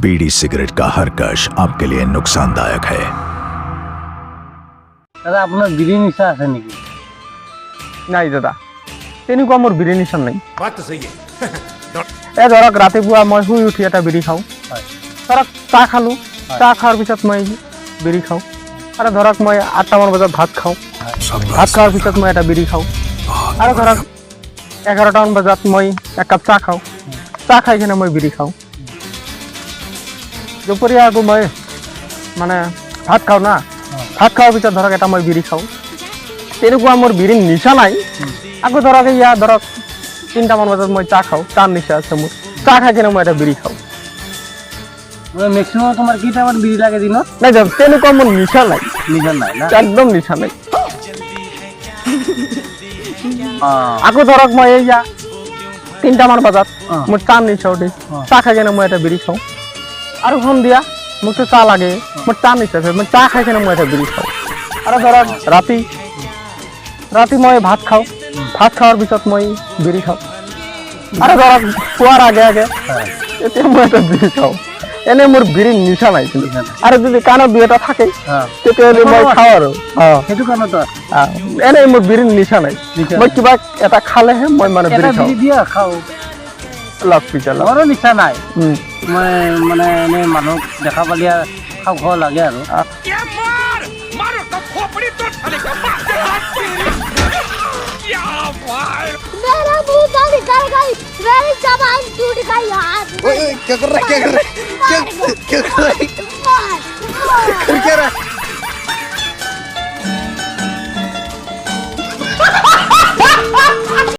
बीड़ी cigarette का हर कश आपके लिए नुकसानदायक है। দাদা আপনার বিড়ি নিশা আছে নাকি? নাই দাদা, তেনেকুৱা মোৰ বিড়ি নিচান নাই। बात तो सही है। ধৰক ৰাতিপুৱা মই শুই উঠি এটা বিড়ি খাওঁ, হয় ধৰক চাহ খালোঁ, চাহ খোৱাৰ পিছত মই বিড়ি খাওঁ, আৰু ধৰক মই 8টামান বজাত ভাত খাওঁ, ভাত খোৱাৰ পিছত মই এটা বিড়ি খাওঁ, আৰু ধৰক 11টামান বজাত মই এক কাপ চাহ খাওঁ, চাহ খাই কিনে মই বিড়ি খাওঁ। দুপৰীয়া আকৌ মই মানে ভাত খাওঁ না, ভাত খোৱাৰ পিছত ধৰক এটা মই বিড়ি খাওঁ। তেনেকুৱা মোৰ বিড়িৰ নিচা নাই। আকৌ ধৰক ইয়াত ধৰক 3টামান বজাত মই চাহ খাওঁ, চাহ নিচা আছে মোৰ, চাহ খাই কিনে মই এটা বিড়ি খাওঁ। ম্যাক্সিমাম তোমাৰ কি টাইমত বিড়ি লাগে দিনত? নাই দাদা, তেনেকুৱা মোৰ নিচা নাই, নিশা নাই না? একদম নিচা নাই। অঁ আকৌ ধৰক মই এয়া 3টামান বজাত অ'। মোৰ চাহ নিচা উঠে, অ'। চাহ খাই কিনে মই এটা বিড়ি খাওঁ। আৰু সন্ধিয়া মোকতো চাহ লাগে, মোৰ চাহ নিচা আছে, মই চাহ খাই কিনে মই এটা বিড়ি খাওঁ। আৰু ধৰক ৰাতি মই ভাত খাওঁ, ভাত খোৱাৰ পিছত মই বিড়ি খাওঁ। আৰু ধৰক খোৱাৰ আগে আগে এতিয়া মই এটা বিড়ি খাওঁ। এনে মোৰ বিড়িৰ নিচা নাই কিন্তু। আৰু যদি কাণত দুই এটা থাকে অঁ তেতিয়াহ'লে মই খাওঁ আৰু সেইটো কাৰণত এনেই মোৰ বিড়িৰ নিচা নাই। নিচা মই নাই। কিবা এটা খালেহে মই মানে এটা বিড়ি খাওঁ। বিড়ি দিয়া খাওঁ। লাভ পিছা লাভ। মোৰো নিচা নাই, মই মানে এনেই মানুহ দেখা পালে খাওঁ খাওঁ লাগে আৰু। क्या मार मारो तो खोपड़ी तो साले का बाप के हाथ तेरी। क्या भाई मेरा मुंह तो निकल गई, मेरी जबान टूट गई यार। क्या कर रहा है? क्या कर रहा है? क्या कर रहा है?